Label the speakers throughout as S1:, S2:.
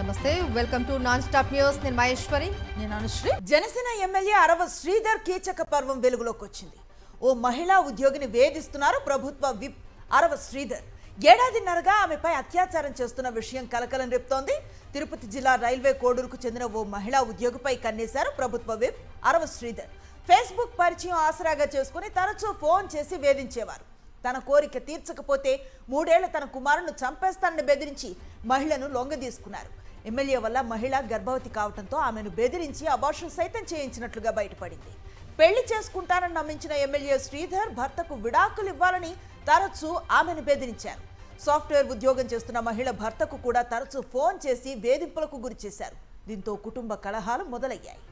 S1: నమస్తే, welcome to non stop news. నేను మహేశ్వరి.
S2: నేను అనుశ్రీ. జనసేన ఎమ్మెల్యే అరవ శ్రీధర్ కీచక పర్వం వెలుగులోకి వచ్చింది. ఓ మహిళా ఉద్యోగిని వేధిస్తున్నారు ప్రభుత్వ విప్ అరవ శ్రీధర్. ఏడాదిన్నరగా ఆమెపై అత్యాచారం చేస్తున్న విషయం కలకలం రేపుతోంది. తిరుపతి జిల్లా రైల్వే కోడూరుకు చెందిన ఓ మహిళా ఉద్యోగిపై కన్నేశారు ప్రభుత్వ విప్ అరవ శ్రీధర్. ఫేస్బుక్ పరిచయం ఆసరాగా చేసుకుని తరచూ ఫోన్ చేసి వేధించేవారు. తన కోరిక తీర్చకపోతే 3 ఏళ్ల తన కుమారును చంపేస్తానని బెదిరించి మహిళను లొంగదీసుకున్నారు. ఎమ్మెల్యే వల్ల మహిళ గర్భవతి కావడంతో ఆమెను బెదిరించి అబార్షన్ సైతం చేయించినట్లుగా బయటపడింది. పెళ్లి చేసుకుంటానని నమ్మించిన ఎమ్మెల్యే శ్రీధర్ భర్తకు విడాకులు ఇవ్వాలని తరచూ ఆమెను బెదిరించారు. సాఫ్ట్వేర్ ఉద్యోగం చేస్తున్న మహిళ భర్తకు కూడా తరచూ ఫోన్ చేసి వేధింపులకు గురి చేశారు. దీంతో కుటుంబ కలహాలు మొదలయ్యాయి.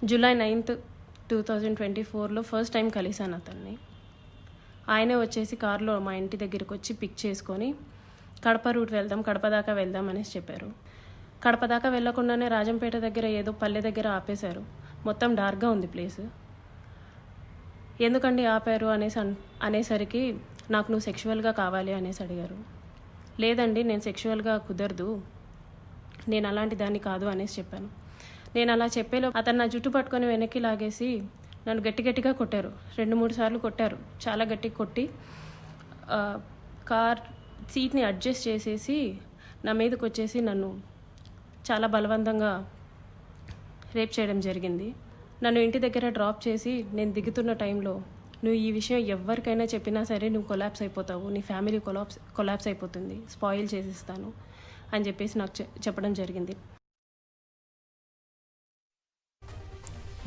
S3: జూలై 9, 2024లో ఫస్ట్ టైం కలిశాను అతన్ని. ఆయనే వచ్చేసి కారులో మా ఇంటి దగ్గరికి వచ్చి పిక్ చేసుకొని కడప రూట్ వెళ్దాం, కడప దాకా వెళ్దాం అనేసి చెప్పారు. కడప దాకా వెళ్ళకుండానే రాజంపేట దగ్గర ఏదో పల్లె దగ్గర ఆపేశారు. మొత్తం డార్క్గా ఉంది ప్లేస్. ఎందుకండి ఆపారు అనేసరికి నాకు నువ్వు సెక్షువల్గా కావాలి అనేసి అడిగారు. లేదండి, నేను సెక్షువల్గా కుదరదు, నేను అలాంటి దాన్ని కాదు అనేసి చెప్పాను. నేను అలా చెప్పేలో అతను నా జుట్టు పట్టుకొని వెనక్కి లాగేసి నన్ను గట్టిగా కొట్టారు. 2-3 సార్లు కొట్టారు. చాలా గట్టిగా కొట్టి కార్ సీట్ని అడ్జస్ట్ చేసేసి నా మీదకి వచ్చేసి నన్ను చాలా బలవంతంగా రేప్ చేయడం జరిగింది. నన్ను ఇంటి దగ్గర డ్రాప్ చేసి నేను దిగుతున్న టైంలో, నువ్వు ఈ విషయం ఎవరికైనా చెప్పినా సరే నువ్వు కొలాప్స్ అయిపోతావు, నీ ఫ్యామిలీ కొలాప్స్ అయిపోతుంది, స్పాయిల్ చేసిస్తాను అని చెప్పేసి నాకు చెప్పడం జరిగింది.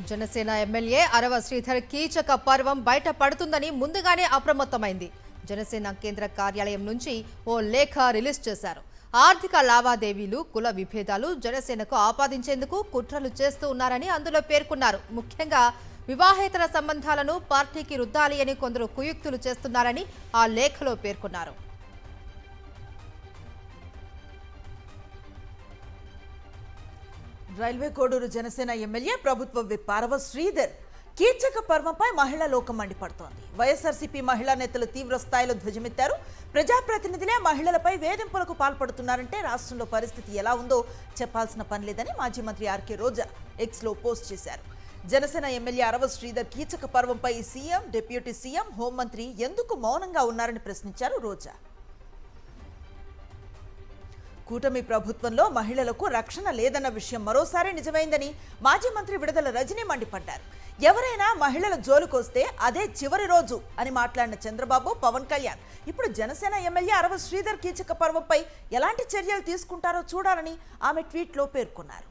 S1: జనసేన ఎమ్మెల్యే అరవ శ్రీధర్ కీచక పర్వం బయట పడుతుందని ముందుగానే అప్రమత్తమైంది. జనసేన కేంద్ర కార్యాలయం నుంచి ఓ లేఖ రిలీజ్ చేశారు. ఆర్థిక లావాదేవీలు, కుల విభేదాలు జనసేనకు ఆపాదించేందుకు కుట్రలు చేస్తూ ఉన్నారని అందులో పేర్కొన్నారు. ముఖ్యంగా వివాహేతర సంబంధాలను పార్టీకి రుద్దాలి అని కొందరు కుయుక్తులు చేస్తున్నారని ఆ లేఖలో పేర్కొన్నారు.
S2: రైల్వే కోడూరు జనసేన ఎమ్మెల్యే ప్రభుత్వ విప్ అరవ శ్రీధర్ కీచక పర్వంపై మహిళా లోకం మండిపడుతోంది. వైఎస్ఆర్సీపీ మహిళా నేతలు తీవ్ర స్థాయిలో ధ్వజమెత్తారు. ప్రజాప్రతినిధులే మహిళలపై వేధింపులకు పాల్పడుతున్నారంటే రాష్ట్రంలో పరిస్థితి ఎలా ఉందో చెప్పాల్సిన పని లేదని మాజీ మంత్రి ఆర్కే రోజా ఎక్స్లో పోస్ట్ చేశారు. జనసేన ఎమ్మెల్యే అరవ Sridhar Keechaka పర్వంపై CM, deputy CM, హోంమంత్రి ఎందుకు మౌనంగా ఉన్నారని ప్రశ్నించారు రోజా. కూటమి ప్రభుత్వంలో మహిళలకు రక్షణ లేదన్న విషయం మరోసారి నిజమైందని మాజీ మంత్రి విడుదల రజనీ మండిపడ్డారు. ఎవరైనా మహిళల జోలికొస్తే అదే చివరి రోజు అని మాట్లాడిన చంద్రబాబు, పవన్ కళ్యాణ్ ఇప్పుడు జనసేన ఎమ్మెల్యే అరవ శ్రీధర్ కీచక పర్వంపై ఎలాంటి చర్యలు తీసుకుంటారో చూడాలని ఆమె ట్వీట్లో పేర్కొన్నారు.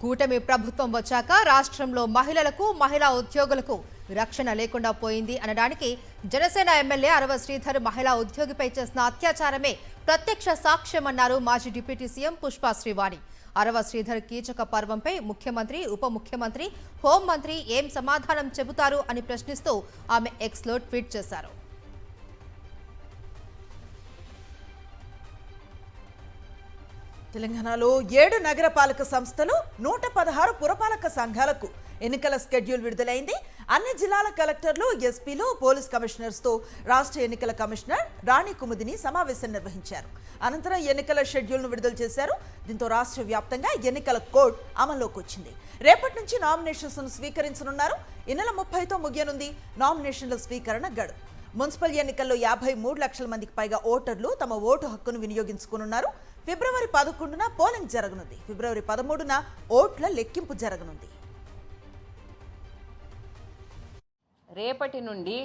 S1: కూటమి ప్రభుత్వం వచ్చాక రాష్ట్రంలో మహిళలకు, మహిళా ఉద్యోగులకు రక్షణ లేకుండా పోయింది అనడానికి జనసేన ఎమ్మెల్యే అరవ శ్రీధర్ మహిళా ఉద్యోగిపై చేసిన అత్యాచారమే ప్రత్యక్ష సాక్ష్యమన్నారు మాజీ డిప్యూటీ సీఎం పుష్ప శ్రీవాణి. అరవ శ్రీధర్ కీచక పర్వంపై ముఖ్యమంత్రి, ఉప ముఖ్యమంత్రి, హోంమంత్రి ఏం సమాధానం చెబుతారు అని ప్రశ్నిస్తూ ఆమె ఎక్స్లో ట్వీట్ చేశారు.
S2: తెలంగాణలో 7 నగరపాలక సంస్థలు, 116 పురపాలక సంఘాలకు ఎన్నికల షెడ్యూల్ విడుదలైంది. అన్ని జిల్లాల కలెక్టర్లు, ఎస్పీలు, పోలీస్ కమిషనర్స్తో రాష్ట్ర ఎన్నికల కమిషనర్ రాణి కుముదిని సమావేశం నిర్వహించారు. అనంతరం ఎన్నికల షెడ్యూల్ను విడుదల చేశారు. దీంతో రాష్ట్ర వ్యాప్తంగా ఎన్నికల కోడ్ అమల్లోకి వచ్చింది. రేపటి నుంచి నామినేషన్స్ స్వీకరించనున్నారు. ఈ నెల 30తో ముగియనుంది నామినేషన్ల స్వీకరణ గడువు. మున్సిపల్ ఎన్నికల్లో 53 లక్షల మందికి పైగా ఓటర్లు తమ ఓటు హక్కును వినియోగించుకోనున్నారు. ఫిబ్రవరి 11న పోలింగ్ జరగనుంది. ఫిబ్రవరి 13న ఓట్ల లెక్కింపు జరగనుంది.
S4: రేపటి నుండి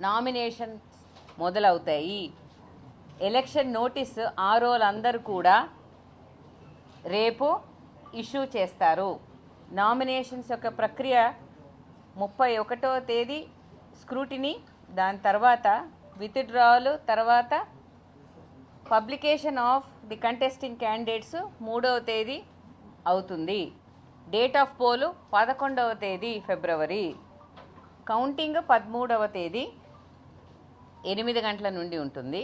S4: నామినేషన్స్ మొదలవుతాయి. ఎలక్షన్ నోటీస్ ఆర్ఓలందరూ కూడా రేపు ఇష్యూ చేస్తారు. నామినేషన్స్ యొక్క ప్రక్రియ 31వ తేదీ స్క్రూటినీ, దాని తర్వాత విత్డ్రావల్, తర్వాత publication of the contesting candidates 3వ తేదీ అవుతుంది. డేట్ ఆఫ్ పోలు 11వ తేదీ ఫిబ్రవరి. కౌంటింగ్ 13వ తేదీ 8 గంటల నుండి ఉంటుంది.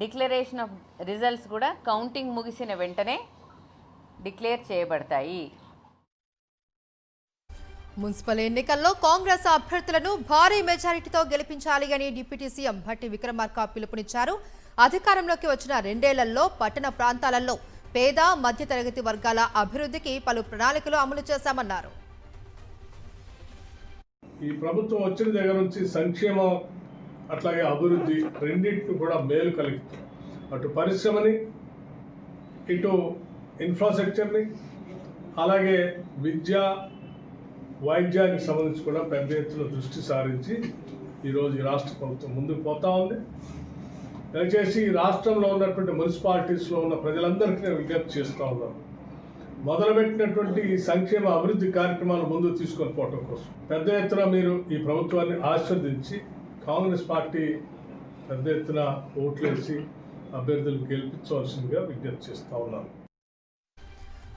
S4: డిక్లరేషన్ ఆఫ్ రిజల్ట్స్ కూడా కౌంటింగ్ ముగిసిన వెంటనే డిక్లేర్ చేయబడతాయి.
S1: మున్సిపల్ ఎన్నికల్లో కాంగ్రెస్ అభ్యర్థులను భారీ మెజారిటీతో గెలిపించాలి అని డిప్యూటీ సీఎం భట్టి విక్రమార్క పిలుపునిచ్చారు. అధికారంలోకి వచ్చిన 2 ఏళ్లలో పట్టణ ప్రాంతాలలో పేద మధ్యతరగతి వర్గాల అభివృద్ధికి పలు ప్రణాళికలు అమలు చేశామన్నారు.
S5: ఈ ప్రభుత్వం వచ్చిన దగ్గర నుంచి సంక్షేమం అట్లాగే అభివృద్ధి రెండింటికి కూడా మేలు కలుగుతుంది. అటు పరిశ్రమని, ఇటు ఇన్ఫ్రాస్ట్రక్చర్ని, అలాగే విద్య వైద్యానికి సంబంధించి కూడా పెద్ద ఎత్తున దృష్టి సారించి ఈరోజు ఈ రాష్ట్ర ప్రభుత్వం ముందుకు పోతా ఉంది. దయచేసి ఈ రాష్ట్రంలో ఉన్నటువంటి మున్సిపాలిటీస్లో ఉన్న ప్రజలందరికీ నేను విజ్ఞప్తి చేస్తూ ఉన్నాను. మొదలుపెట్టినటువంటి ఈ సంక్షేమ అభివృద్ధి కార్యక్రమాలు ముందుకు తీసుకొని పోవడం కోసం పెద్ద ఎత్తున మీరు ఈ ప్రభుత్వాన్ని ఆశీర్వదించి కాంగ్రెస్ పార్టీ పెద్ద ఎత్తున ఓట్లేసి అభ్యర్థులు గెలిపించవలసిందిగా విజ్ఞప్తి చేస్తూ ఉన్నాను.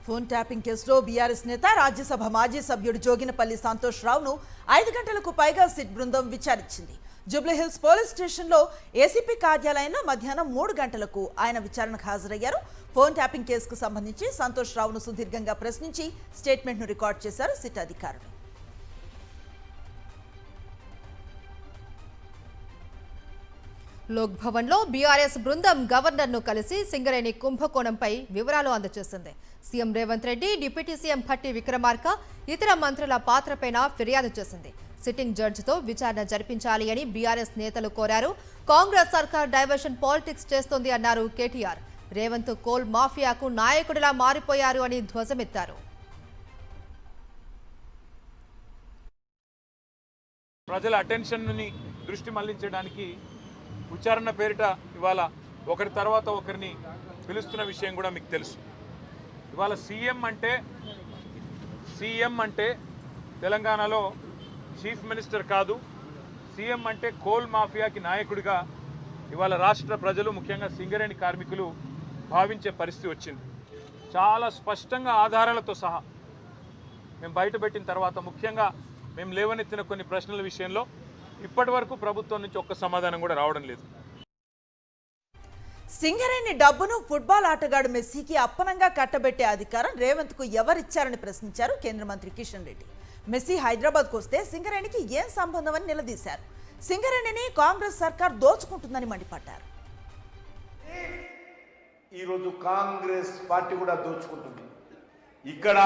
S2: ఫోన్ ట్యాపింగ్ కేసులో బీఆర్ఎస్ నేత రాజ్యసభ మాజీ సభ్యుడు జోగినపల్లి సంతోష్ రావును 5 గంటలకు పైగా సిట్ బృందం విచారించింది. జూబ్లీహిల్స్ పోలీస్ స్టేషన్లో ఏసీపీ కార్యాలయంలో మధ్యాహ్నం 3 గంటలకు ఆయన విచారణకు హాజరయ్యారు. ఫోన్ ట్యాపింగ్ కేసుకు సంబంధించి సంతోష్ రావును సుదీర్ఘంగా ప్రశ్నించి స్టేట్మెంట్ను రికార్డు చేశారు సిట్ అధికారులు.
S1: లోక్ భవన్లో బీఆర్ఎస్ బృందం గవర్నర్ను కలిసి సింగరేణి కుంభకోణంపై వివరాలు అందజేసింది. CM Revanth Reddy, deputy CM Bhatti Vikramarka, ఇతర మంత్రుల పాత్రపైన ఫిర్యాదు చేసింది. సిట్టింగ్ జడ్జితో విచారణ జరిపించాలి అని బీఆర్ఎస్ నేతలు కోరారు. కాంగ్రెస్ సర్కార్ డైవర్షన్ పాలిటిక్స్ చేస్తోంది అన్నారు కేటీఆర్. రేవంత్ కోల్ మాఫియాకు నాయకుడిలా మారిపోయారు అని ధ్వజమెత్తారు.
S6: ప్రజల అటెన్షన్ని దృష్టి మళ్లించడానికి విచారణ పేరిట ఇవాళ ఒకరి తర్వాత ఒకరిని పిలుస్తున్న విషయం కూడా మీకు తెలుసు. ఇవాళ సీఎం అంటే తెలంగాణలో చీఫ్ మినిస్టర్ కాదు, సీఎం అంటే కోల్ మాఫియాకి నాయకుడిగా ఇవాళ రాష్ట్ర ప్రజలు, ముఖ్యంగా సింగరేణి కార్మికులు భావించే పరిస్థితి వచ్చింది. చాలా స్పష్టంగా ఆధారాలతో సహా మేము బయటపెట్టిన తర్వాత, ముఖ్యంగా మేము లేవనెత్తిన కొన్ని ప్రశ్నల విషయంలో ఇప్పటి వరకు ప్రభుత్వం నుంచి ఒక్క సమాధానం కూడా రావడం లేదు.
S2: సింగరేణి డబ్బును ఫుట్బాల్ ఆటగాడు మెస్సీకి అప్పనంగా కట్టబెట్టే అధికారం రేవంత్ కు ఎవరిచ్చారని ప్రశ్నించారు కేంద్ర మంత్రి కిషన్ రెడ్డి. మెస్సీ హైదరాబాద్కు వస్తే సింగరేణికి ఏం సంబంధం అని నిలదీశారు. సింగరేణిని కాంగ్రెస్ సర్కార్ దోచుకుంటుందని మండిపడ్డారు.
S7: ఈరోజు కాంగ్రెస్ పార్టీ కూడా దోచుకుంటుంది. ఇక్కడ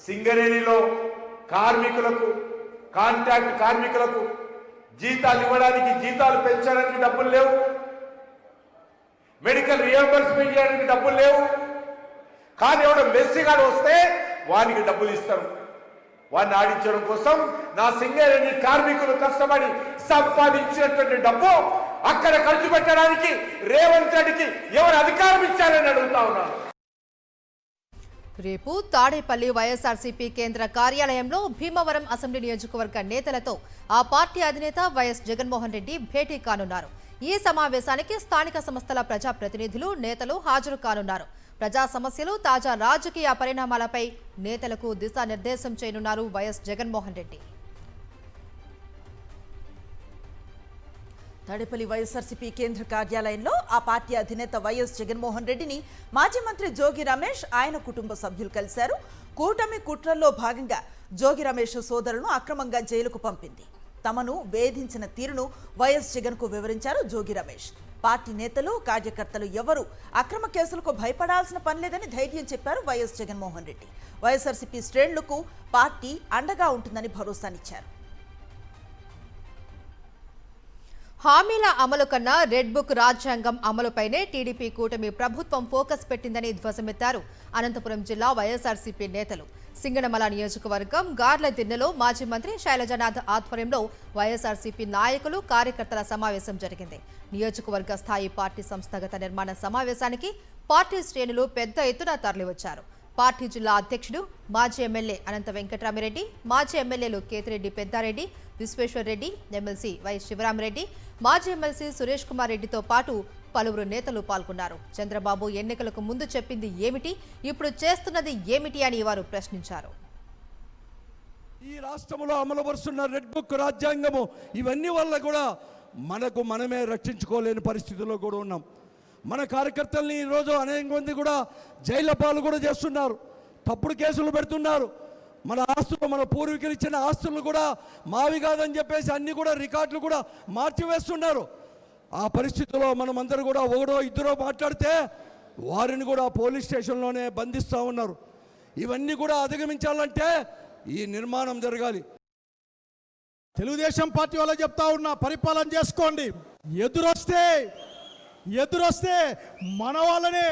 S7: సింగరేణిలో కార్మికులకు, కాంట్రాక్ట్ కార్మికులకు జీతాలు ఇవ్వడానికి, జీతాలు పెంచడానికి డబ్బులు లేవు, మెడికల్ రియంబర్స్మెంట్ చేయడానికి డబ్బులు లేవు. కానీ ఎవడో మెస్సీ గారు వస్తే వానికి డబ్బులు ఇస్తారు. వాడిని ఆడించడం కోసం నా సింగరేణి కార్మికులు కష్టపడి సంపాదించినటువంటి డబ్బు అక్కడ ఖర్చు పెట్టడానికి రేవంత్ రెడ్డికి ఎవరు అధికారం ఇచ్చారని అడుగుతా ఉన్నాను.
S1: రేపు తాడేపల్లి వైఎస్ఆర్సీపీ కేంద్ర కార్యాలయంలో భీమవరం అసెంబ్లీ నియోజకవర్గ నేతలతో ఆ పార్టీ అధినేత వైఎస్ జగన్మోహన్ రెడ్డి భేటీ కానున్నారు. ఈ సమావేశానికి స్థానిక సంస్థల ప్రజాప్రతినిధులు, నేతలు హాజరు కానున్నారు. ప్రజా సమస్యలు, తాజా రాజకీయ పరిణామాలపై నేతలకు దిశానిర్దేశం చేయనున్నారు వైఎస్ జగన్మోహన్ రెడ్డి.
S2: తాడేపల్లి వైఎస్ఆర్సీపీ కేంద్ర కార్యాలయంలో ఆ పార్టీ అధినేత వైఎస్ జగన్మోహన్ రెడ్డిని మాజీ మంత్రి జోగి రమేష్, ఆయన కుటుంబ సభ్యులు కలిశారు. కూటమి కుట్రల్లో భాగంగా జోగి రమేష్ సోదరులను అక్రమంగా జైలుకు పంపింది. తమను వేధించిన తీరును వైఎస్ జగన్ కు వివరించారు జోగి రమేష్. పార్టీ నేతలు, కార్యకర్తలు ఎవరు అక్రమ కేసులకు భయపడాల్సిన పనిలేదని ధైర్యం చెప్పారు వైఎస్ జగన్మోహన్ రెడ్డి. వైఎస్ఆర్సీపీ శ్రేణులకు పార్టీ అండగా ఉంటుందని భరోసానిచ్చారు.
S1: హామీల అమలు కన్నా రెడ్ బుక్ రాజ్యాంగం అమలుపైనే టీడీపీ కూటమి ప్రభుత్వం ఫోకస్ పెట్టిందని ధ్వజమెత్తారు అనంతపురం జిల్లా వైఎస్ఆర్సీపీ నేతలు. సింగనమల నియోజకవర్గం గార్లదిన్నెలో మాజీ మంత్రి శైలజనాథ్ ఆధ్వర్యంలో వైఎస్ఆర్సీపీ నాయకులు, కార్యకర్తల సమావేశం జరిగింది. నియోజకవర్గ స్థాయి పార్టీ సంస్థాగత నిర్మాణ సమావేశానికి పార్టీ శ్రేణులు పెద్ద ఎత్తున తరలివచ్చారు. పార్టీ జిల్లా అధ్యక్షుడు, మాజీ ఎమ్మెల్యే అనంత వెంకటరామిరెడ్డి, మాజీ ఎమ్మెల్యేలు కేతిరెడ్డి పెద్దారెడ్డి, విశ్వేశ్వర్ రెడ్డి, ఎమ్మెల్సీ వై శివరామరెడ్డి, మాజీ ఎమ్మెల్సీ సురేష్ కుమార్ రెడ్డితో పాటు పలువురు నేతలు పాల్గొన్నారు. చంద్రబాబు ఎన్నికలకు ముందు చెప్పింది ఏమిటి, ఇప్పుడు చేస్తున్నది ఏమిటి అని వారు ప్రశ్నించారు.
S8: ఈ రాష్ట్రంలో అమలుపరుస్తున్న రెడ్ బుక్ రాజ్యాంగము ఇవన్నీ వల్ల కూడా మనమే రక్షించుకోలేని పరిస్థితుల్లో కూడా ఉన్నాం. మన కార్యకర్తల్ని ఈరోజు అనేక మంది కూడా జైళ్ల పాలు కూడా చేస్తున్నారు, తప్పుడు కేసులు పెడుతున్నారు. మన ఆస్తులు, మన పూర్వీకులు ఇచ్చిన ఆస్తులు కూడా మావి కాదని చెప్పేసి అన్ని కూడా రికార్డులు కూడా మార్చివేస్తున్నారు. ఆ పరిస్థితిలో మనం అందరూ కూడా ఒకడో ఇద్దరో మాట్లాడితే వారిని కూడా పోలీస్ స్టేషన్లోనే బంధిస్తూ ఉన్నారు. ఇవన్నీ కూడా అధిగమించాలంటే ఈ నిర్మాణం జరగాలి.
S9: తెలుగుదేశం పార్టీ వాళ్ళు చెప్తా ఉన్నా, పరిపాలన చేసుకోండి. ఎదురొస్తే మన వాళ్ళనే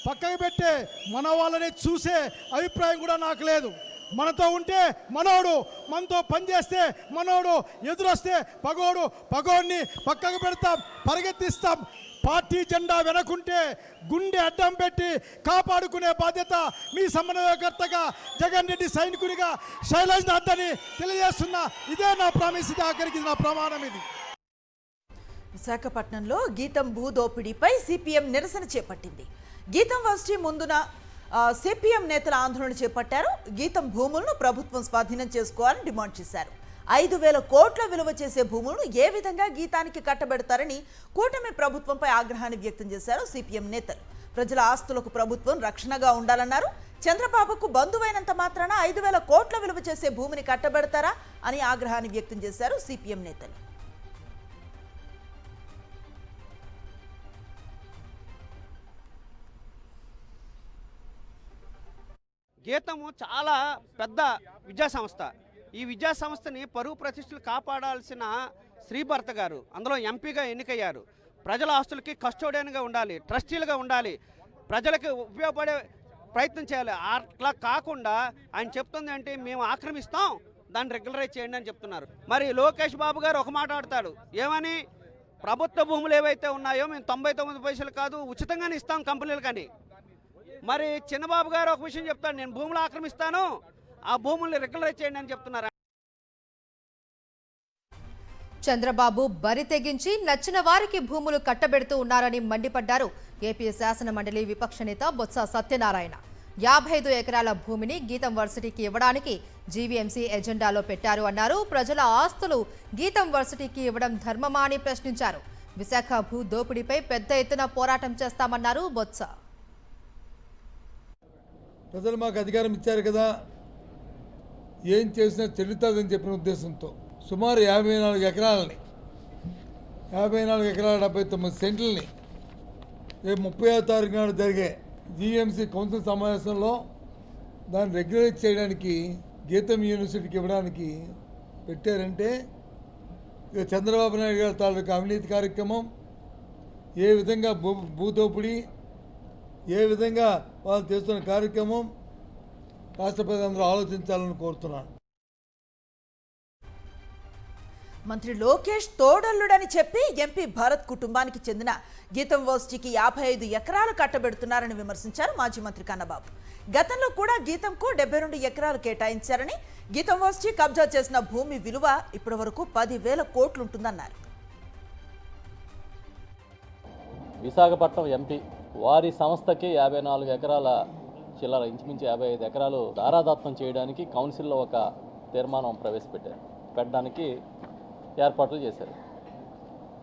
S9: పక్కకు పెట్టే, మన వాళ్ళని చూసే అభిప్రాయం కూడా నాకు లేదు. మనతో ఉంటే మనోడు, మనతో పనిచేస్తే మనోడు, ఎదురొస్తే పగోడిని పక్కకు పెడతాం, పరిగెత్తిస్తాం. పార్టీ జెండా వెనకుంటే గుండె అడ్డం పెట్టి కాపాడుకునే బాధ్యత మీ సమన్వయకర్తగా, జగన్ రెడ్డి సైనికుడిగా శైలజ్ నాథ్ అని తెలియజేస్తున్నా. ఇదే నా ప్రామిస్, ఇది ఆఖరికి నా ప్రమాణం. ఇది
S2: విశాఖపట్నంలో గీతం భూదోపిడీపై సిపిఎం నిరసన చేపట్టింది. గీతం వర్సిటీ ముందున సిపిఎం నేతల ఆందోళన చేపట్టారు. గీతం భూములను ప్రభుత్వం స్వాధీనం చేసుకోవాలని డిమాండ్ చేశారు. 5,000 కోట్ల విలువ చేసే భూములను ఏ విధంగా గీతానికి కట్టబెడతారని కూటమి ప్రభుత్వంపై ఆగ్రహాన్ని వ్యక్తం చేశారు సిపిఎం నేతలు. ప్రజల ఆస్తులకు ప్రభుత్వం రక్షణగా ఉండాలన్నారు. చంద్రబాబుకు బంధువైనంత మాత్రాన 5,000 కోట్ల విలువ చేసే భూమిని కట్టబెడతారా అని ఆగ్రహాన్ని వ్యక్తం చేశారు సిపిఎం నేతలు.
S10: గీతము చాలా పెద్ద విద్యా సంస్థ. ఈ విద్యా సంస్థని పరువు ప్రతిష్టలు కాపాడాల్సిన శ్రీభర్త గారు అందులో ఎంపీగా ఎన్నికయ్యారు. ప్రజల ఆస్తులకి కస్టోడియన్గా ఉండాలి, ట్రస్టీలుగా ఉండాలి, ప్రజలకు ఉపయోగపడే ప్రయత్నం చేయాలి. అట్లా కాకుండా ఆయన చెప్తుంది అంటే మేము ఆక్రమిస్తాం, దాన్ని రెగ్యులరైజ్ చేయండి అని చెప్తున్నారు. మరి లోకేష్ బాబు గారు ఒక మాట ఆడతాడు, ఏమని? ప్రభుత్వ భూములు ఏవైతే ఉన్నాయో మేము 99 పైసలు కాదు ఉచితంగానే ఇస్తాం కంపెనీలు. కానీ మరి చిన్నబాబు గారు ఒక విషయం చెప్తాడు, నేను భూములు ఆక్రమిస్తాను, ఆ భూముల్ని రెగ్యులరైజ్ చేయండి అని చెప్తున్నారు.
S1: చంద్రబాబు బరి తెగించి నచ్చిన వారికి భూములు కట్టబెడుతూ ఉన్నారని మండిపడ్డారు ఏపీ శాసన మండలి విపక్ష నేత బొత్స సత్యనారాయణ. 55 ఎకరాల భూమిని గీతం వర్సిటీకి ఇవ్వడానికి జీవీఎంసీ ఎజెండాలో పెట్టారు అన్నారు. ప్రజల ఆస్తులు గీతం వర్సిటీకి ఇవ్వడం ధర్మమా అని ప్రశ్నించారు. విశాఖ భూ దోపిడీపై పెద్ద ఎత్తున పోరాటం చేస్తామన్నారు బొత్స.
S11: ప్రజలు మాకు అధికారం ఇచ్చారు కదా, ఏం చేసినా చెల్లుతుందని చెప్పిన ఉద్దేశంతో సుమారు 54 ఎకరాలని 54 ఎకరాల 79 సెంట్లని రేపు 30వ తారీఖు నాడు జరిగే జీఎంసీ కౌన్సిల్ సమావేశంలో దాన్ని రెగ్యులైజ్ చేయడానికి గీతం యూనివర్సిటీకి ఇవ్వడానికి పెట్టారంటే ఇక చంద్రబాబు నాయుడు గారి తాలూకు అవినీతి కార్యక్రమం, ఏ విధంగా భూదోపిడీ, ఏ విధంగా వాళ్ళు చేస్తున్న కార్యక్రమం రాష్ట్ర ప్రజలందరూ ఆలోచించాలని కోరుతున్నాను.
S2: మంత్రి లోకేష్ తోడల్లుడని చెప్పి ఎంపీ భరత్ కుటుంబానికి చెందిన గీతం వర్సిటీకి 55 ఎకరాలు కట్టబెడుతున్నారని విమర్శించారు మాజీ మంత్రి కన్నబాబు. గతంలో కూడా గీతంకు 72 ఎకరాలు కేటాయించారని, గీతం వర్సిటీ కబ్జా చేసిన భూమి విలువ ఇప్పటి వరకు 10,000 కోట్లుంటుందన్నారు.
S12: విశాఖపట్నం ఎంపీ వారి సంస్థకి 54 ఎకరాల చిల్లర, ఇంచుమించు 55 ఎకరాలు దారాదత్తం చేయడానికి కౌన్సిల్లో ఒక తీర్మానం పెట్టడానికి ఏర్పాట్లు చేశారు.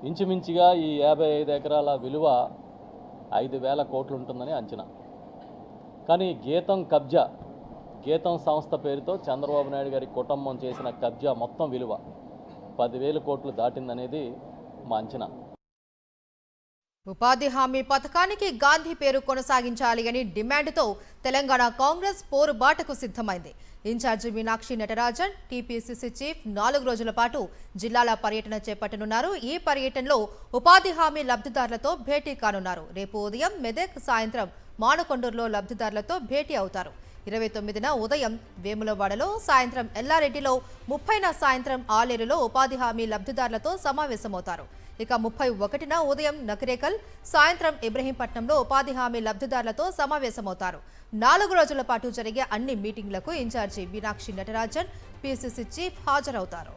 S12: ఇంచుమించుగా ఈ 55 ఎకరాల విలువ 5,000 కోట్లు ఉంటుందని అంచనా. కానీ గీతం సంస్థ పేరుతో చంద్రబాబు నాయుడు గారి కుటుంబం చేసిన కబ్జా మొత్తం విలువ 10,000 కోట్లు దాటిందనేది మా అంచనా.
S1: ఉపాధి హామీ పథకానికి గాంధీ పేరు కొనసాగించాలి అని డిమాండ్తో తెలంగాణ కాంగ్రెస్ పోరుబాటకు సిద్ధమైంది. Incharge Meenakshi Natarajan TPCC chief 4 రోజుల పాటు జిల్లాల పర్యటన చేపట్టనున్నారు. ఈ పర్యటనలో ఉపాధి హామీ లబ్ధిదారులతో భేటీ కానున్నారు. రేపు ఉదయం మెదక్, సాయంత్రం మానకొండూరులో లబ్ధిదారులతో భేటీ అవుతారు. 29న ఉదయం వేములవాడలో, సాయంత్రం ఎల్లారెడ్డిలో, 30న సాయంత్రం ఆలేరులో ఉపాధి హామీ లబ్ధిదారులతో సమావేశమవుతారు. ఇక 31న ఉదయం నకరేకల్, సాయంత్రం ఇబ్రహీంపట్నంలో ఉపాధి హామీ లబ్ధిదారులతో సమావేశమవుతారు. 4 రోజుల పాటు జరిగే అన్ని మీటింగ్లకు incharge Meenakshi Natarajan, PCC chief హాజరవుతారు.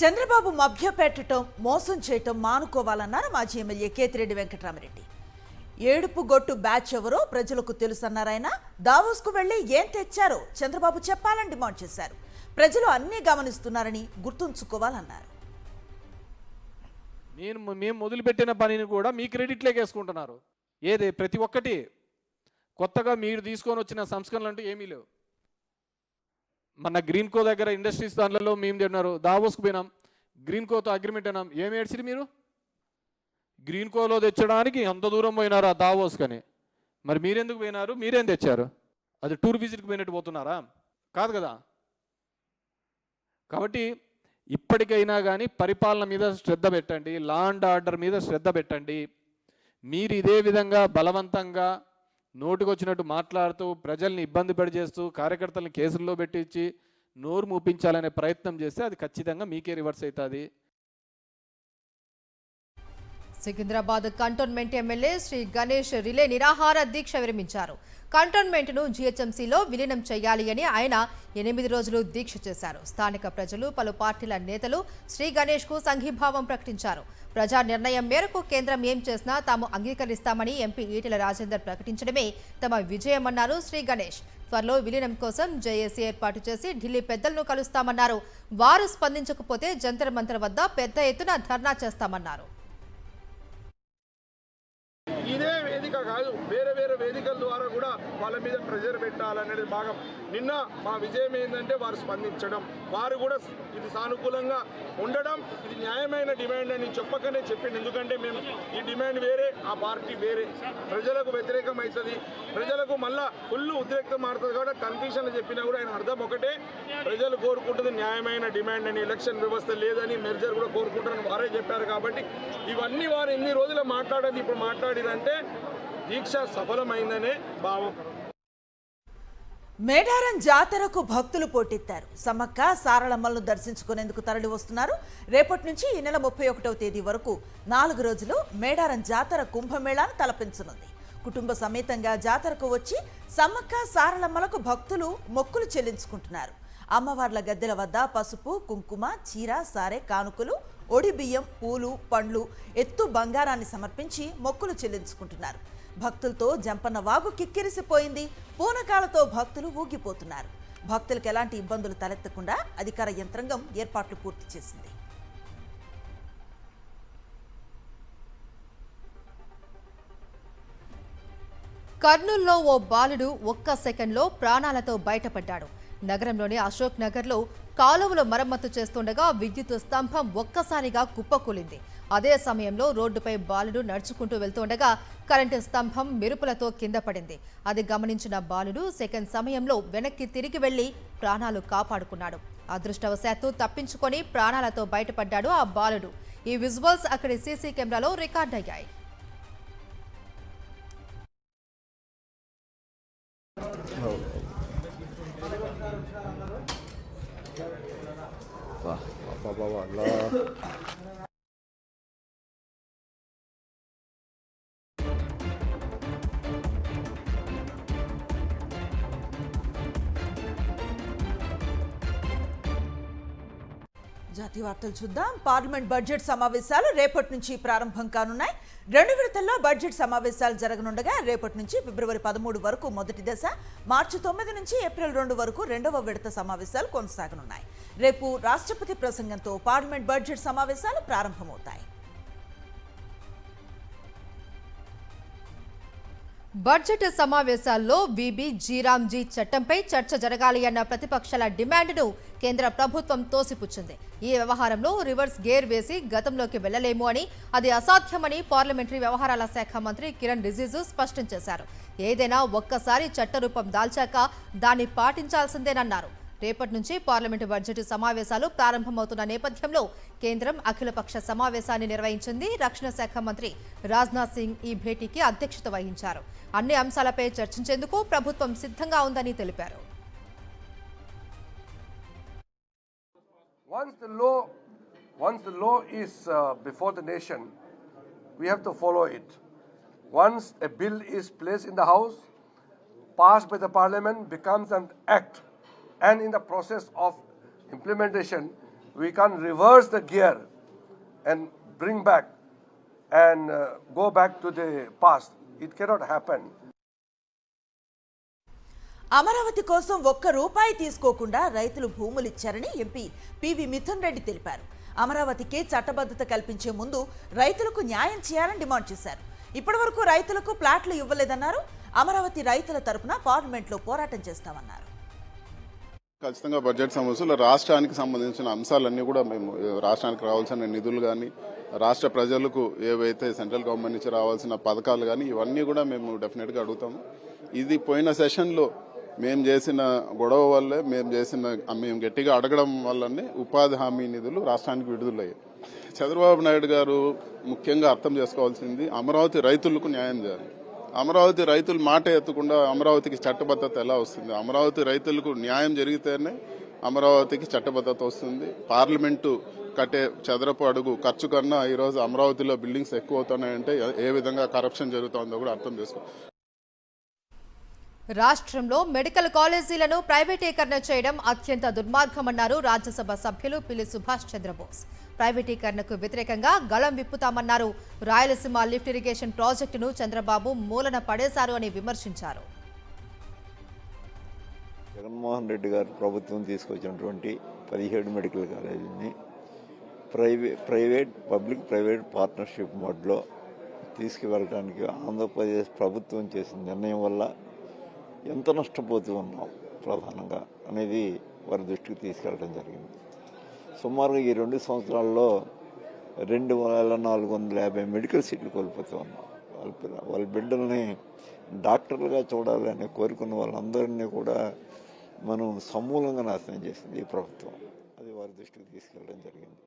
S2: చంద్రబాబు మభ్యపెట్టడం, మోసం చేయటం మానుకోవాలన్నారు మాజీ ఎమ్మెల్యే కేతిరెడ్డి వెంకటరామరెడ్డి. ఏడుపు గొట్టు బ్యాచ్ ఎవరో ప్రజలకు తెలుసన్నారాయన. దావోస్కు వెళ్లి ఏం తెచ్చారో చంద్రబాబు చెప్పాలని డిమాండ్ చేశారు. ప్రజలు అన్నీ గమనిస్తున్నారని గుర్తుంచుకోవాలన్నారు.
S6: మేము మొదలుపెట్టిన పనిని కూడా మీ క్రెడిట్లోకి వేసుకుంటున్నారు. ఏది ప్రతి ఒక్కటి కొత్తగా మీరు తీసుకొని వచ్చిన సంస్కరణలు అంటూ ఏమీ లేవు. మన గ్రీన్కో దగ్గర ఇండస్ట్రీస్ దాంట్లో మేము తిన్నారు, దావోస్కి పోయినాం, గ్రీన్కోతో అగ్రిమెంట్ అయినాం. ఏమి ఏడ్చిరు మీరు? గ్రీన్కోలో తెచ్చడానికి ఎంత దూరం పోయినారు ఆ దావోస్కని. మరి మీరెందుకు పోయినారు? మీరేం తెచ్చారు? అది టూర్ విజిట్కి పోయినట్టు పోతున్నారా? కాదు కదా. కాబట్టి ఇప్పటికైనా కానీ పరిపాలన మీద శ్రద్ధ పెట్టండి, లా అండ్ ఆర్డర్ మీద శ్రద్ధ పెట్టండి. మీరు ఇదే విధంగా బలవంతంగా నోటికొచ్చినట్టు మాట్లాడుతూ ప్రజల్ని ఇబ్బంది పడిచేస్తూ కార్యకర్తలను కేసుల్లో పెట్టించి నోరు మూపించాలనే ప్రయత్నం చేస్తే అది ఖచ్చితంగా మీకే రివర్స్ అవుతుంది.
S1: సికింద్రాబాద్ కంటోన్మెంట్ ఎమ్మెల్యే శ్రీ గణేష్ రిలే నిరాహార దీక్ష విరమించారు. కంటోన్మెంట్ను జీహెచ్ఎంసీలో విలీనం చేయాలి అని ఆయన 8 రోజులు దీక్ష చేశారు. స్థానిక ప్రజలు, పలు పార్టీల నేతలు శ్రీ గణేష్కు సంఘీభావం ప్రకటించారు. ప్రజా నిర్ణయం మేరకు కేంద్రం ఏం చేసినా తాము అంగీకరిస్తామని ఎంపీ ఈటెల రాజేందర్ ప్రకటించడమే తమ విజయమన్నారు శ్రీ గణేష్. త్వరలో విలీనం కోసం జేఏసీ ఏర్పాటు చేసి ఢిల్లీ పెద్దలను కలుస్తామన్నారు. వారు స్పందించకపోతే జంతర్ మంతర్ వద్ద పెద్ద ఎత్తున ధర్నా చేస్తామన్నారు.
S13: ఇదే వేదిక కాదు, వేరే వేరే వేదికల ద్వారా కూడా వాళ్ళ మీద ప్రెజర్ పెట్టాలనేది భాగం. నిన్న మా విజయం ఏంటంటే వారు స్పందించడం, వారు కూడా ఇది సానుకూలంగా ఉండడం, ఇది న్యాయమైన డిమాండ్ అని చెప్పకనే చెప్పింది. ఎందుకంటే మేము ఈ డిమాండ్ వేరే, ఆ పార్టీ వేరే, ప్రజలకు వ్యతిరేకం అవుతుంది, ప్రజలకు మళ్ళా ఫుల్ ఉద్రేక్తం మారుతుంది. కాబట్టి కన్ఫ్యూషన్లు చెప్పినా కూడా ఆయన అర్థం ఒకటే, ప్రజలు కోరుకుంటుంది న్యాయమైన డిమాండ్ అని, ఎలక్షన్ వ్యవస్థ లేదని, మెర్జర్ కూడా కోరుకుంటారని వారే చెప్పారు. కాబట్టి ఇవన్నీ వారు ఎన్ని రోజులు మాట్లాడేది ఇప్పుడు మాట్లాడినంటే దీక్ష సఫలమైందనే భావం.
S2: మేడారం జాతరకు భక్తులు పోటెత్తారు. సమ్మక్క సారళమ్మలను దర్శించుకునేందుకు తరలి వస్తున్నారు. రేపటి నుంచి ఈ నెల 31వ తేదీ వరకు 4 రోజులు మేడారం జాతర కుంభమేళాను తలపించనుంది. కుటుంబ సమేతంగా జాతరకు వచ్చి సమ్మక్క సారళమ్మలకు భక్తులు మొక్కులు చెల్లించుకుంటున్నారు. అమ్మవార్ల గద్దెల వద్ద పసుపు, కుంకుమ, చీర, సారె, కానుకలు, ఒడి బియ్యం, పూలు, పండ్లు, ఎత్తు బంగారాన్ని సమర్పించి మొక్కులు చెల్లించుకుంటున్నారు. భక్తులతో జంపన్న వాగు కిక్కిరిసిపోయింది. పూనకాలతో భక్తులు ఊగిపోతున్నారు. భక్తులకు ఎలాంటి ఇబ్బందులు తలెత్తకుండా అధికార యంత్రాంగం ఏర్పాట్లు పూర్తి చేసింది.
S1: కర్నూలులో ఓ బాలుడు ఒక్క సెకండ్లో ప్రాణాలతో బయటపడ్డాడు. నగరంలోని అశోక్ నగర్లో కాలువలు మరమ్మతు చేస్తుండగా విద్యుత్ స్తంభం ఒక్కసారిగా కుప్పకూలింది. అదే సమయంలో రోడ్డుపై బాలుడు నడుచుకుంటూ వెళ్తుండగా కరెంటు స్తంభం మెరుపులతో కింద పడింది. అది గమనించిన బాలుడు సెకండ్ సమయంలో వెనక్కి తిరిగి వెళ్లి ప్రాణాలు కాపాడుకున్నాడు. అదృష్టవశాత్తు తప్పించుకొని ప్రాణాలతో బయటపడ్డాడు ఆ బాలుడు. ఈ విజువల్స్ అక్కడి సీసీ కెమెరాలో రికార్డయ్యాయి.
S2: జాతీయ వార్తలు చూద్దాం. పార్లమెంట్ బడ్జెట్ సమావేశాలు రేపటి నుంచి ప్రారంభం కానున్నాయి. 2 విడతల్లో బడ్జెట్ సమావేశాలు జరగనుండగా రేపటి నుంచి ఫిబ్రవరి 13 వరకు మొదటి దశ, మార్చి 9 నుంచి ఏప్రిల్ 2 వరకు రెండవ విడత సమావేశాలు కొనసాగనున్నాయి. రేపు రాష్ట్రపతి ప్రసంగంతో పార్లమెంట్ బడ్జెట్ సమావేశాలు ప్రారంభమవుతాయి.
S1: బడ్జెట్ సమావేశాల్లో వీబీ జీరాంజీ చట్టంపై చర్చ జరగాలి అన్న ప్రతిపక్షాల డిమాండ్ను కేంద్ర ప్రభుత్వం తోసిపుచ్చింది. ఈ వ్యవహారంలో రివర్స్ గేర్ వేసి గతంలోకి వెళ్లలేము అని, అది అసాధ్యమని పార్లమెంటరీ వ్యవహారాల శాఖ మంత్రి కిరణ్ రిజిజు స్పష్టం చేశారు. ఏదైనా ఒక్కసారి చట్టరూపం దాల్చాక దాన్ని పాటించాల్సిందేనన్నారు. రేపటి నుంచి పార్లమెంటు బడ్జెట్ సమావేశాలు ప్రారంభమవుతున్న నేపథ్యంలో కేంద్రం అఖిలపక్ష సమావేశాన్ని నిర్వహించింది. రక్షణ శాఖ మంత్రి రాజ్నాథ్ సింగ్ ఈ భేటీకి అధ్యక్షత వహించారు. అన్ని అంశాలపై చర్చించేందుకు ప్రభుత్వం సిద్ధంగా ఉందని తెలిపారు.
S14: Once the law is before the nation, we have to follow it. Once a bill is placed in the House, passed by the Parliament, becomes an act. And in the process of implementation, we can reverse the gear and bring back and go back to the past. It cannot happen.
S2: Amaravati కోసం ₹1 తీసుకోకుండా రైతులు భూములు ఇచ్చారని MP PV Mithun Reddy తెలిపారు. అమరావతికి చట్టబద్ధత కల్పించే ముందు రైతులకు న్యాయం చేయాలని డిమాండ్ చేశారు. ఇప్పటి వరకు రైతులకు ప్లాట్లు ఇవ్వలేదన్నారు. అమరావతి రైతుల తరపున పార్లమెంట్లో పోరాటం చేస్తామన్నారు.
S15: ఖచ్చితంగా బడ్జెట్ సమస్యలు రాష్ట్రానికి సంబంధించిన అంశాలన్నీ కూడా మేము రాష్ట్రానికి రావాల్సిన నిధులు కానీ రాష్ట్ర ప్రజలకు ఏవైతే సెంట్రల్ గవర్నమెంట్ నుంచి రావాల్సిన పథకాలు కానీ ఇవన్నీ కూడా మేము డెఫినెట్గా అడుగుతాము. ఇది పోయిన సెషన్లో మేము చేసిన గొడవ వల్లే మేము గట్టిగా అడగడం వల్లనే ఉపాధి హామీ నిధులు రాష్ట్రానికి విడుదలయ్యాయి. చంద్రబాబు నాయుడు గారు ముఖ్యంగా అర్థం చేసుకోవాల్సింది అమరావతి రైతులకు న్యాయం చేయాలి. అమరావతి రైతులు మాట ఎత్తకుండా అమరావతికి చట్టబద్ధత ఎలా వస్తుంది? అమరావతి రైతులకు న్యాయం జరిగితేనే అమరావతికి చట్టబద్ధత వస్తుంది. పార్లమెంటు కట్టే చదరపు అడుగు ఖర్చు కన్నా ఈరోజు అమరావతిలో బిల్డింగ్స్ ఎక్కువ అవుతున్నాయంటే ఏ విధంగా కరప్షన్ జరుగుతుందో కూడా అర్థం చేసుకో.
S1: రాష్ట్రంలో మెడికల్ కాలేజీలను ప్రైవేటీకరణ చేయడం అత్యంత దుర్మార్గమన్నారు రాజ్యసభ సభ్యులు పిల్లి సుభాష్ చంద్రబోస్. ప్రైవేటీకరణకు వ్యతిరేకంగా గళం విప్పుతామన్నారు. రాయలసీమ లిఫ్ట్ ఇరిగేషన్ ప్రాజెక్టును చంద్రబాబు మూలన పడేశారు అని విమర్శించారు.
S16: జగన్మోహన్ రెడ్డి గారు ప్రభుత్వం తీసుకొచ్చినటువంటి 17 మెడికల్ కాలేజీని పబ్లిక్ ప్రైవేట్ పార్ట్నర్షిప్ మోడ్లో తీసుకువెళ్ళడానికి ఆంధ్రప్రదేశ్ ప్రభుత్వం చేసిన నిర్ణయం వల్ల ఎంత నష్టపోతూ ఉన్నాం ప్రధానంగా అనేది వారి దృష్టికి తీసుకెళ్ళడం జరిగింది. సుమారుగా ఈ 2 సంవత్సరాల్లో 2450 మెడికల్ సీట్లు కోల్పోతూ ఉన్నాం. వాళ్ళ బిడ్డల్ని డాక్టర్లుగా చూడాలని కోరుకున్న వాళ్ళందరినీ కూడా మనం సమూలంగా నాశనం చేసింది ఈ ప్రభుత్వం. అది వారి దృష్టికి తీసుకెళ్ళడం జరిగింది.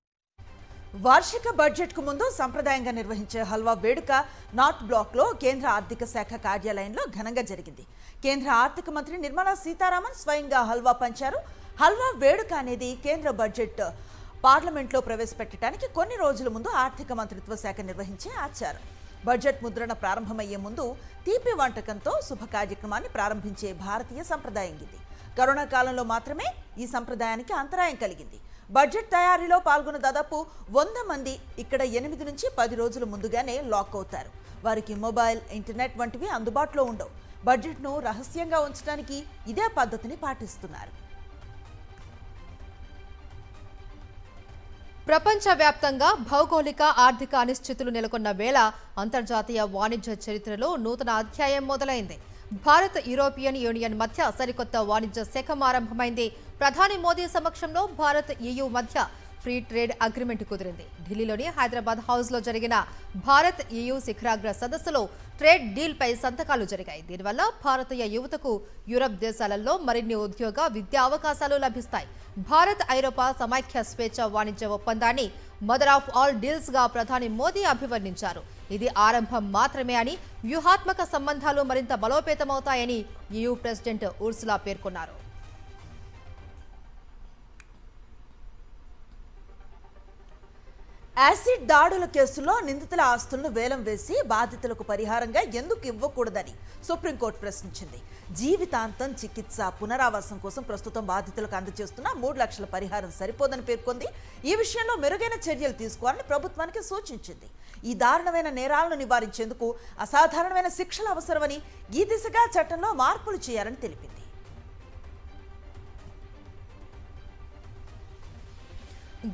S2: వార్షిక బడ్జెట్కు ముందు సంప్రదాయంగా నిర్వహించే హల్వా వేడుక నార్త్ బ్లాక్లో కేంద్ర ఆర్థిక శాఖ కార్యాలయంలో ఘనంగా జరిగింది. కేంద్ర ఆర్థిక మంత్రి నిర్మలా సీతారామన్ స్వయంగా హల్వా పంచారు. హల్వా వేడుక అనేది కేంద్ర బడ్జెట్ పార్లమెంట్లో ప్రవేశపెట్టడానికి కొన్ని రోజుల ముందు ఆర్థిక మంత్రిత్వ శాఖ నిర్వహించే ఆచారం. బడ్జెట్ ముద్రణ ప్రారంభమయ్యే ముందు తీపి వంటకంతో శుభ కార్యక్రమాన్ని ప్రారంభించే భారతీయ సంప్రదాయం ఇది. కరోనా కాలంలో మాత్రమే ఈ సంప్రదాయానికి అంతరాయం కలిగింది. బడ్జెట్ తయారీలో పాల్గొన్న దాదాపు 100 మంది ఇక్కడ 8 నుంచి 10 రోజుల ముందుగానే లాక్ అవుతారు. వారికి మొబైల్, ఇంటర్నెట్ వంటివి అందుబాటులో ఉండవు. బడ్జెట్ను రహస్యంగా ఉంచడానికి ఇదే పద్ధతిని పాటిస్తున్నారు.
S1: ప్రపంచవ్యాప్తంగా భౌగోళిక ఆర్థిక అనిశ్చితులు నెలకొన్న వేళ అంతర్జాతీయ వాణిజ్య చరిత్రలో నూతన అధ్యాయం మొదలైంది. భారత్ యూరోపియన్ యూనియన్ మధ్య సరికొత్త వాణిజ్య శకం ఆరంభమైంది. ప్రధాని మోదీ సమక్షంలో భారత్ EU మధ్య ఫ్రీ ట్రేడ్ అగ్రిమెంట్ కుదిరింది. ఢిల్లీలోని హైదరాబాద్ హౌస్లో జరిగిన భారత్ EU శిఖరాగ్ర సదస్సులో ట్రేడ్ డీల్పై సంతకాలు జరిగాయి. దీనివల్ల భారతీయ యువతకు యూరప్ దేశాలలో మరిన్ని ఉద్యోగ, విద్యా అవకాశాలు లభిస్తాయి. భారత్ ఐరోపా సమైక్య స్వేచ్ఛ వాణిజ్య ఒప్పందాన్ని మదర్ ఆఫ్ ఆల్ డీల్స్ గా ప్రధాని మోదీ అభివర్ణించారు. ఇది ఆరంభం మాత్రమే అని, వ్యూహాత్మక సంబంధాలు మరింత బలోపేతమవుతాయని EU ప్రెసిడెంట్ ఉర్సులా పేర్కొన్నారు.
S2: యాసిడ్ దాడుల కేసులో నిందితుల ఆస్తులను వేలం వేసి బాధితులకు పరిహారంగా ఎందుకు ఇవ్వకూడదని సుప్రీంకోర్టు ప్రశ్నించింది. జీవితాంతం చికిత్స, పునరావాసం కోసం ప్రస్తుతం బాధితులకు అందజేస్తున్న 3 లక్షల పరిహారం సరిపోదని పేర్కొంది. ఈ విషయంలో మెరుగైన చర్యలు తీసుకోవాలని ప్రభుత్వానికి సూచించింది. ఈ దారుణమైన నేరాలను నివారించేందుకు అసాధారణమైన శిక్షలు అవసరమని, ఈ దిశగా చట్టంలో మార్పులు చేయాలని తెలిపింది.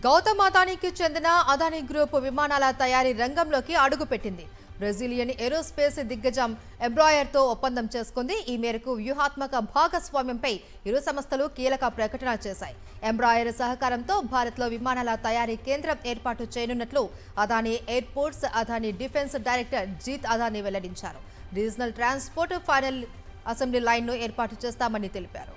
S1: గౌతమ్ అదానీకి చెందిన అదానీ గ్రూప్ విమానాల తయారీ రంగంలోకి అడుగుపెట్టింది. బ్రెజిలియన్ ఏరోస్పేస్ దిగ్గజం ఎంబ్రాయర్తో ఒప్పందం చేసుకుంది. ఈ మేరకు వ్యూహాత్మక భాగస్వామ్యంపై ఇరు సంస్థలు కీలక ప్రకటన చేశాయి. ఎంబ్రాయర్ సహకారంతో భారత్లో విమానాల తయారీ కేంద్రం ఏర్పాటు చేయనున్నట్లు Adani airports, Adani defence director Jeet Adani వెల్లడించారు. రీజనల్ ట్రాన్స్పోర్ట్ ఫైనల్ అసెంబ్లీ లైన్ను ఏర్పాటు చేస్తామని తెలిపారు.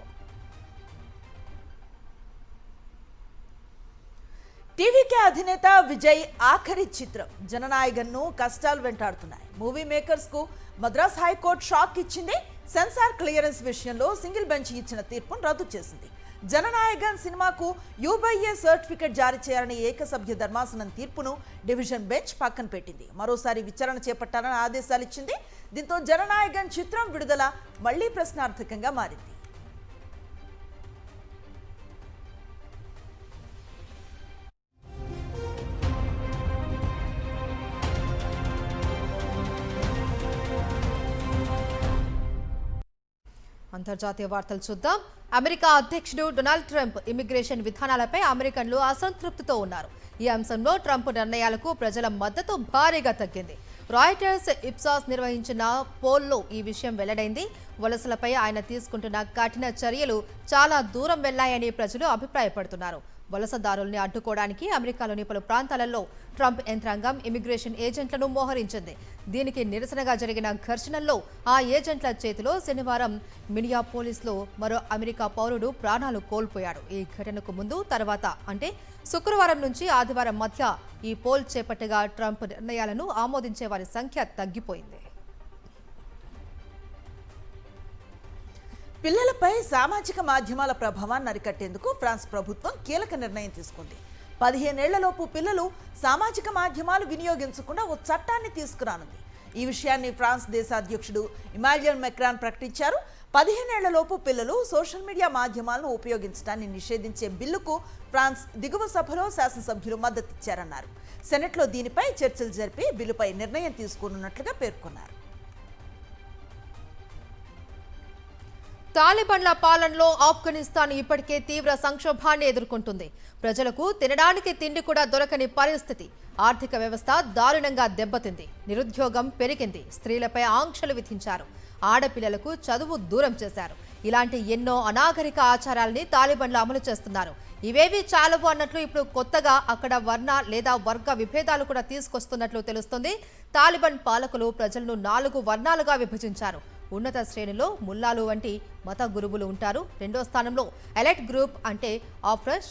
S2: టీవీకే అధినేత విజయ్ ఆఖరి చిత్రం జననాయగన్ను కష్టాలు వెంటాడుతున్నాయి. మూవీ మేకర్స్ కు మద్రాస్ హైకోర్టు షాక్ ఇచ్చింది. సెన్సార్ క్లియరెన్స్ విషయంలో సింగిల్ బెంచ్ ఇచ్చిన తీర్పును రద్దు చేసింది. జననాయగన్ సినిమాకు UBA సర్టిఫికెట్ జారీ చేయాలని ఏకసభ్య ధర్మాసనం తీర్పును డివిజన్ బెంచ్ పక్కన పెట్టింది. మరోసారి విచారణ చేపట్టాలని ఆదేశాలు ఇచ్చింది. దీంతో జననాయగన్ చిత్రం విడుదల మళ్లీ ప్రశ్నార్థకంగా మారింది.
S1: అంతర్జాతీయ వార్తలు చూద్దాం. అమెరికా అధ్యక్షుడు డొనాల్డ్ ట్రంప్ ఇమిగ్రేషన్ విధానాలపై అమెరికన్లు అసంతృప్తితో ఉన్నారు. ఈ అంశంలో ట్రంప్ నిర్ణయాలకు ప్రజల మద్దతు భారీగా తగ్గింది. రాయిటర్స్ ఇప్సాస్ నిర్వహించిన పోల్లో ఈ విషయం వెల్లడైంది. వలసలపై ఆయన తీసుకుంటున్న కఠిన చర్యలు చాలా దూరం వెళ్లాయని ప్రజలు అభిప్రాయపడుతున్నారు. వలసదారుల్ని అడ్డుకోవడానికి అమెరికాలోని పలు ప్రాంతాలలో ట్రంప్ యంత్రాంగం ఇమిగ్రేషన్ ఏజెంట్లను మోహరించింది. దీనికి నిరసనగా జరిగిన ఘర్షణల్లో ఆ ఏజెంట్ల చేతిలో శనివారం మినియాపోలిస్లో మరో అమెరికా పౌరుడు ప్రాణాలు కోల్పోయాడు. ఈ ఘటనకు ముందు తర్వాత అంటే శుక్రవారం నుంచి ఆదివారం మధ్య ఈ పోల్ చేపట్టగా ట్రంప్ నిర్ణయాలను ఆమోదించే వారి సంఖ్య తగ్గిపోయింది.
S2: పిల్లలపై సామాజిక మాధ్యమాల ప్రభావాన్ని అరికట్టేందుకు ఫ్రాన్స్ ప్రభుత్వం కీలక నిర్ణయం తీసుకుంది. 15 ఏళ్లలోపు పిల్లలు సామాజిక మాధ్యమాలు వినియోగించకుండా ఓ చట్టాన్ని తీసుకురానుంది. ఈ విషయాన్ని ఫ్రాన్స్ దేశ అధ్యక్షుడు ఇమాన్యుయల్ మాక్రాన్ ప్రకటించారు. 15 ఏళ్లలోపు పిల్లలు సోషల్ మీడియా మాధ్యమాలను ఉపయోగించడాన్ని నిషేధించే బిల్లుకు ఫ్రాన్స్ దిగువ సభలో శాసనసభ్యులు మద్దతిచ్చారన్నారు. సెనెట్లో దీనిపై చర్చలు జరిపి బిల్లుపై నిర్ణయం తీసుకోనున్నట్లుగా పేర్కొన్నారు.
S1: తాలిబాన్ల పాలనలో ఆఫ్ఘనిస్తాన్ ఇప్పటికే తీవ్ర సంక్షోభాన్ని ఎదుర్కొంటుంది. ప్రజలకు తినడానికి తిండి కూడా దొరకని పరిస్థితి. ఆర్థిక వ్యవస్థ దారుణంగా దెబ్బతింది. నిరుద్యోగం పెరిగింది. స్త్రీలపై ఆంక్షలు విధించారు. ఆడపిల్లలకు చదువు దూరం చేశారు. ఇలాంటి ఎన్నో అనాగరిక ఆచారాలని తాలిబాన్లు అమలు చేస్తున్నారు. ఇవేవి చాలవు అన్నట్లు ఇప్పుడు కొత్తగా అక్కడ వర్ణ లేదా వర్గ విభేదాలు కూడా తీసుకొస్తున్నట్లు తెలుస్తుంది. తాలిబాన్ పాలకులు ప్రజలను 4 వర్ణాలుగా విభజించారు. ఉన్నత శ్రేణిలో ముల్లాలు వంటి మత గురువులు ఉంటారు. రెండో స్థానంలో ఎలైట్ గ్రూప్ అంటే ఆఫ్రష్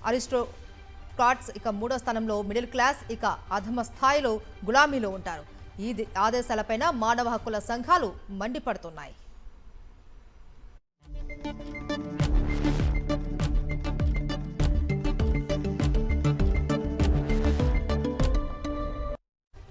S1: అరిస్టోక్రాట్స్, ఇక మూడో స్థానంలో మిడిల్ క్లాస్, ఇక అధమ స్థాయిలో గులామీలు ఉంటారు. ఈ ఆదేశాలపైన మానవ హక్కుల సంఘాలు మండిపడుతున్నాయి.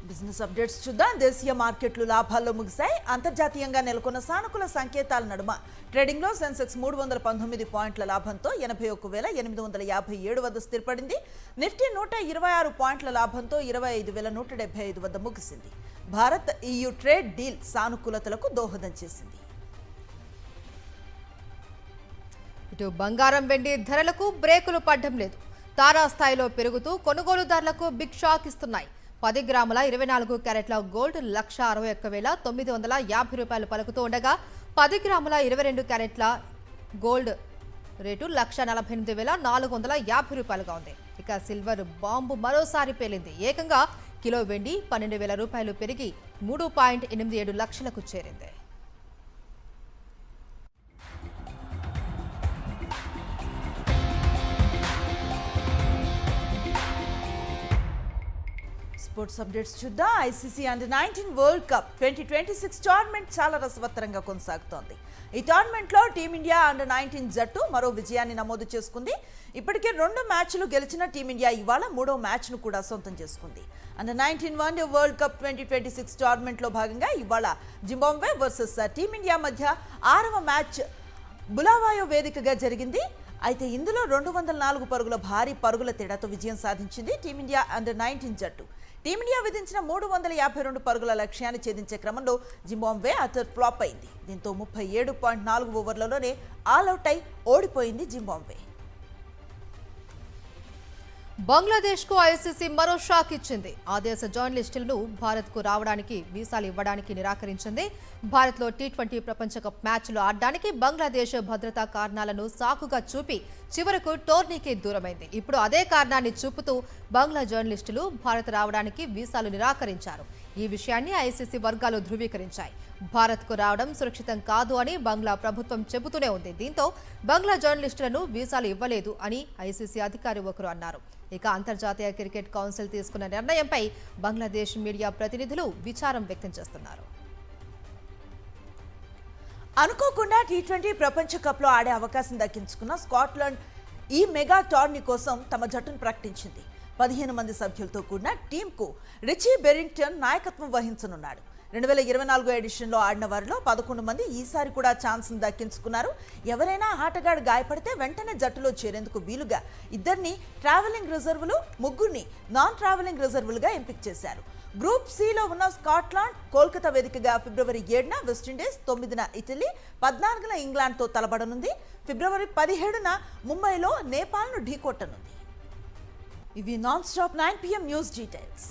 S2: బిజినెస్ అప్డేట్స్ చూద్దాం. దేశీయ మార్కెట్లు లాభాల్లో ముగిశాయి. అంతర్జాతీయంగా నెలకొన్న సానుకూల సంకేతాల నడుమ ట్రేడింగ్లో సెన్సెక్స్ 319 పాయింట్ల లాభంతో 81,857 వద్ద స్థిరపడింది. నిఫ్టీ 126 పాయింట్ల లాభంతో 25,175 వద్ద ముగిసింది. భారత్ EU ట్రేడ్ డీల్ సానుకూలతలకు దోహదం చేసింది.
S1: ఇటు బంగారం వెండి ధరలకు బ్రేకులు పడ్డం లేదు. తారాస్థాయిలో పెరుగుతూ కొనుగోలుదారులకు బిగ్ షాక్ ఇస్తున్నాయి. 10 గ్రాముల 24 క్యారెట్ల గోల్డ్ 161,950 రూపాయలు పలుకుతూ ఉండగా 10 గ్రాముల 22 క్యారెట్ల గోల్డ్ రేటు 148,450 రూపాయలుగా ఉంది. ఇక సిల్వర్ బాంబు మరోసారి పేలింది. ఏకంగా కిలో వెండి 12,000 రూపాయలు పెరిగి 3.87 లక్షలకు చేరింది.
S2: స్పోర్ట్స్ అప్డేట్స్ చూద్దాం. ICC under-19 world cup 2026 tournament చాలా రసవత్తరంగా కొనసాగుతోంది. ఈ టోర్నమెంట్లో టీమిండియా అండర్-19 జట్టు మరో విజయాన్ని నమోదు చేసుకుంది. ఇప్పటికే 2 మ్యాచ్లు గెలిచిన టీమిండియా ఇవాళ 3వ మ్యాచ్ను కూడా సొంతం చేసుకుంది. అండర్-19 వన్డే వరల్డ్ కప్ 2026 టోర్నమెంట్లో భాగంగా ఇవాళ జింబాబ్వే వర్సెస్ టీమిండియా మధ్య 6వ మ్యాచ్ బులావాయో వేదికగా జరిగింది. అయితే ఇందులో 204 పరుగుల భారీ పరుగుల తేడాతో విజయం సాధించింది టీమిండియా అండర్-19 జట్టు. టీమిండియా విధించిన 352 పరుగుల లక్ష్యాన్ని ఛేదించే క్రమంలో జింబాబ్వే అటర్ ఫ్లాప్ అయింది. దీంతో 37.4 ఓవర్లలోనే ఆల్అవుట్ అయి ఓడిపోయింది జింబాబ్వే.
S1: బంగ్లాదేశ్కు ఐసీసీ మరో షాక్ ఇచ్చింది. ఆ దేశ జర్నలిస్టులను భారత్కు రావడానికి వీసాలు ఇవ్వడానికి నిరాకరించింది. భారత్లో T20 ప్రపంచ కప్ మ్యాచ్లు ఆడడానికి బంగ్లాదేశ్ భద్రతా కారణాలను సాకుగా చూపి చివరకు టోర్నీకి దూరమైంది. ఇప్పుడు అదే కారణాన్ని చూపుతూ బంగ్లా జర్నలిస్టులు భారత్ రావడానికి వీసాలు నిరాకరించారు. ఈ విషయాన్ని ఐసీసీ వర్గాలు ధృవీకరించాయి. భారత్కు రావడం సురక్షితం కాదు అని బంగ్లా ప్రభుత్వం చెబుతూనే ఉంది. దీంతో బంగ్లా జర్నలిస్టులను వీసాలు ఇవ్వలేదు అని ఐసీసీ అధికారి ఒకరు అన్నారు. ఇక అంతర్జాతీయ క్రికెట్ కౌన్సిల్ తీసుకున్న నిర్ణయంపై బంగ్లాదేశ్ మీడియా ప్రతినిధులు విచారం వ్యక్తం చేస్తున్నారు.
S2: అనుకోకుండా T20 ప్రపంచ కప్లో ఆడే అవకాశం దక్కించుకున్న స్కాట్లాండ్ ఈ మెగా టోర్నీ కోసం తమ జట్టును ప్రకటించింది. 15 మంది సభ్యులతో కూడిన టీంకు రిచీ బెరింగ్టన్ నాయకత్వం వహించనున్నాడు. 2024 ఎడిషన్లో ఆడిన వారిలో 11 మంది ఈసారి కూడా ఛాన్స్ను దక్కించుకున్నారు. ఎవరైనా ఆటగాడు గాయపడితే వెంటనే జట్టులో చేరేందుకు వీలుగా 2 ట్రావెలింగ్ రిజర్వులు, 3 నాన్ ట్రావెలింగ్ రిజర్వులుగా ఎంపిక చేశారు. గ్రూప్ సిలో ఉన్న స్కాట్లాండ్ కోల్కతా వేదికగా ఫిబ్రవరి 7న వెస్టిండీస్, 9న ఇటలీ, 14న ఇంగ్లాండ్తో తలపడనుంది. ఫిబ్రవరి 17న ముంబైలో నేపాల్ను ఢీకొట్టనుంది. ఇవి non stop 9 PM news details.